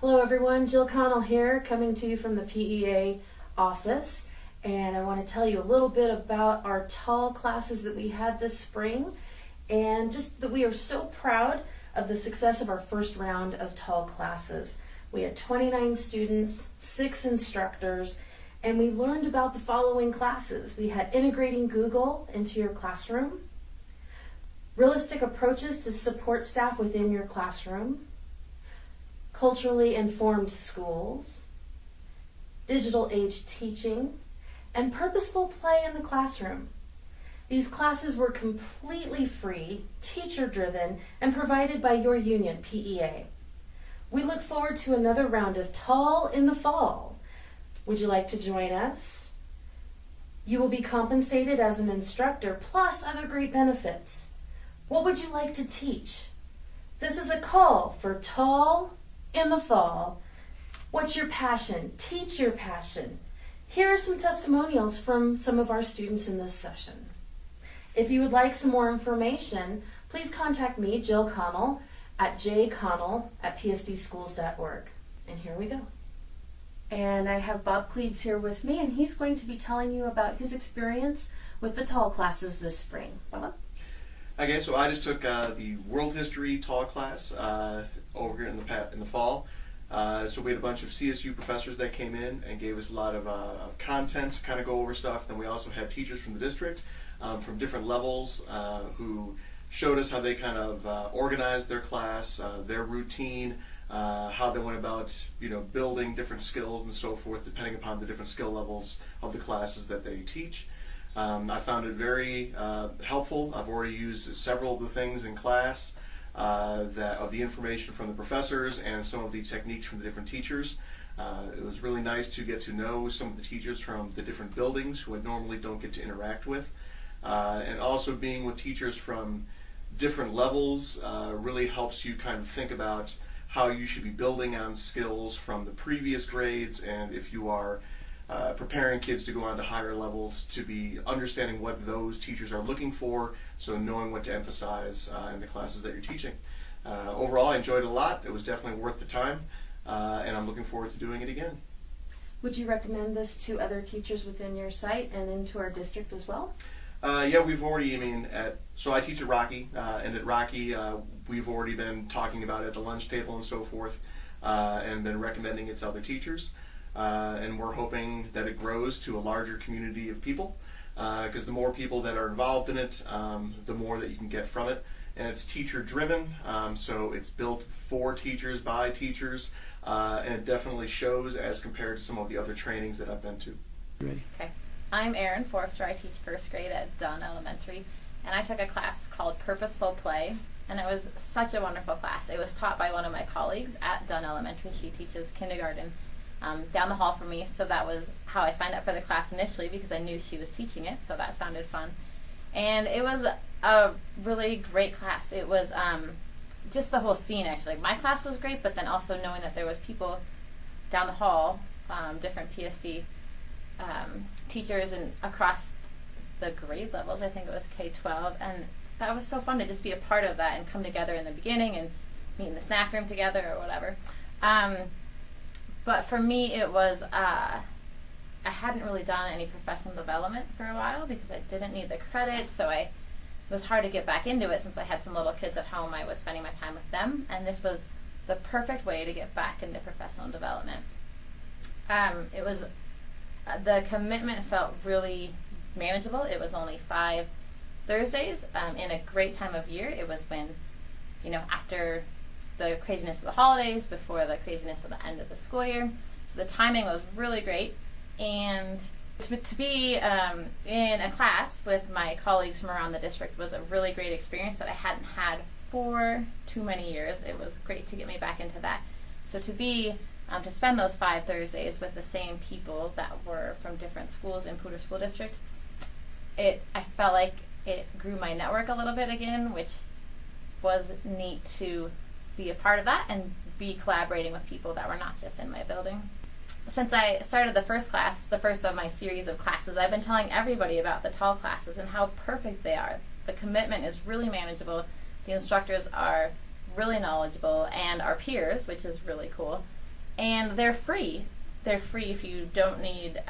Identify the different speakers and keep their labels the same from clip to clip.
Speaker 1: Hello everyone, Jill Connell here, coming to you from the PEA office, and I want to tell you a little bit about our TAL classes that we had this spring, and just that we are so proud of the success of our first round of TAL classes. We had 29 students, 6 instructors, and we learned about the following classes. We had integrating Google into your classroom, realistic approaches to support staff within your classroom, culturally informed schools, digital age teaching, and purposeful play in the classroom. These classes were completely free, teacher-driven, and provided by your union, PEA. We look forward to another round of TAL in the fall. Would you like to join us? You will be compensated as an instructor, plus other great benefits. What would you like to teach? This is a call for TAL in the fall. What's your passion? Teach your passion. Here are some testimonials from some of our students in this session. If you would like some more information, please contact me, Jill Connell, at jconnell@psdschools.org. And here we go. And I have Bob Cleves here with me, and he's going to be telling you about his experience with the TAL classes this spring. Bob?
Speaker 2: Okay, so I just took the World History TAL class over here in the fall. So we had a bunch of CSU professors that came in and gave us a lot of content to kind of go over stuff. Then we also had teachers from the district from different levels who showed us how they kind of organized their class, their routine, how they went about building different skills and so forth depending upon the different skill levels of the classes that they teach. I found it very helpful. I've already used several of the things in class of the information from the professors and some of the techniques from the different teachers. It was really nice to get to know some of the teachers from the different buildings who I normally don't get to interact with. And also being with teachers from different levels really helps you kind of think about how you should be building on skills from the previous grades, and if you are preparing kids to go on to higher levels, to be understanding what those teachers are looking for, so knowing what to emphasize in the classes that you're teaching. Overall, I enjoyed it a lot. It was definitely worth the time, and I'm looking forward to doing it again.
Speaker 1: Would you recommend this to other teachers within your site and into our district as well?
Speaker 2: Yeah, we've already, so I teach at Rocky, and at Rocky we've already been talking about it at the lunch table and so forth, and been recommending it to other teachers. And we're hoping that it grows to a larger community of people, because the more people that are involved in it, the more that you can get from it. And it's teacher driven, so it's built for teachers, by teachers, and it definitely shows as compared to some of the other trainings that I've been to.
Speaker 3: Ready? Okay. I'm Erin Forrester. I teach first grade at Dunn Elementary, and I took a class called Purposeful Play, and it was such a wonderful class. It was taught by one of my colleagues at Dunn Elementary. She teaches kindergarten down the hall from me, so that was how I signed up for the class initially, because I knew she was teaching it, so that sounded fun. And it was a really great class. It was just the whole scene, actually. My class was great, but then also knowing that there was people down the hall, different PSD teachers and across the grade levels. I think it was K-12, and that was so fun to just be a part of that and come together in the beginning and meet in the snack room together or whatever. But for me, it was, I hadn't really done any professional development for a while because I didn't need the credit, so it was hard to get back into it since I had some little kids at home. I was spending my time with them, and this was the perfect way to get back into professional development. The commitment felt really manageable. It was only 5 Thursdays in a great time of year. It was when, after the craziness of the holidays, before the craziness of the end of the school year. So the timing was really great. And to be in a class with my colleagues from around the district was a really great experience that I hadn't had for too many years. It was great to get me back into that. So to spend those 5 Thursdays with the same people that were from different schools in Poudre School District, I felt like it grew my network a little bit again, which was neat to be a part of that and be collaborating with people that were not just in my building. Since I started the first class, the first of my series of classes, I've been telling everybody about the TAL classes and how perfect they are. The commitment is really manageable, the instructors are really knowledgeable, and our peers, which is really cool, and they're free. They're free if you don't need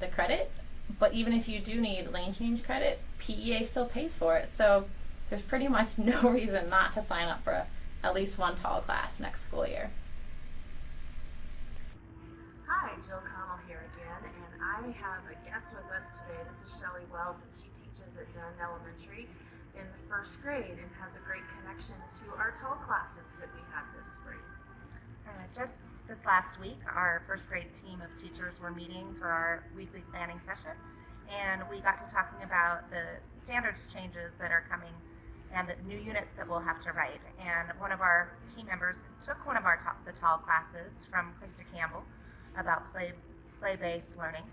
Speaker 3: the credit, but even if you do need lane change credit, PEA still pays for it. So there's pretty much no reason not to sign up for at least one tall class next school year.
Speaker 1: Hi, Jill Connell here again, and I have a guest with us today. This is Shelly Wells, and she teaches at Dunn Elementary in the first grade and has a great connection to our tall classes that we had this spring.
Speaker 4: Just this last week, our first grade team of teachers were meeting for our weekly planning session, and we got to talking about the standards changes that are coming and the new units that we'll have to write. And one of our team members took one of the tall classes from Krista Campbell about play-based learning,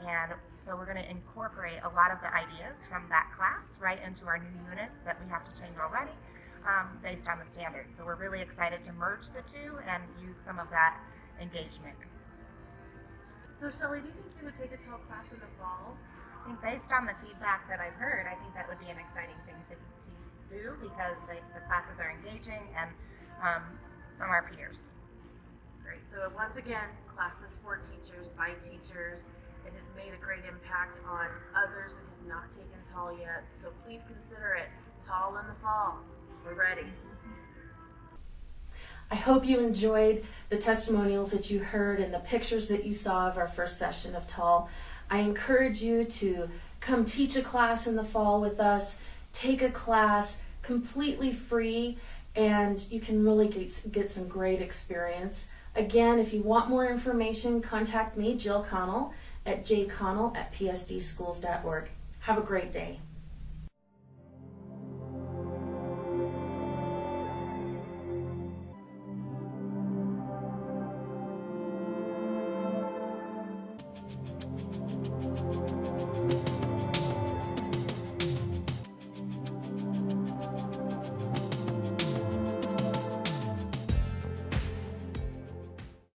Speaker 4: and so we're going to incorporate a lot of the ideas from that class right into our new units that we have to change already. Based on the standards. So we're really excited to merge the two and use some of that engagement.
Speaker 1: So Shelly, do you think you would take a tall class in the fall?
Speaker 4: I think based on the feedback that I've heard, I think that would be an exciting thing to do because the classes are engaging and from our peers.
Speaker 1: Great. So once again, classes for teachers, by teachers. It has made a great impact on others that have not taken tall yet. So please consider it tall in the fall. We're ready. I hope you enjoyed the testimonials that you heard and the pictures that you saw of our first session of Tall. I encourage you to come teach a class in the fall with us, take a class completely free, and you can really get some great experience. Again, if you want more information, contact me, Jill Connell, at jconnell@psdschools.org. Have a great day.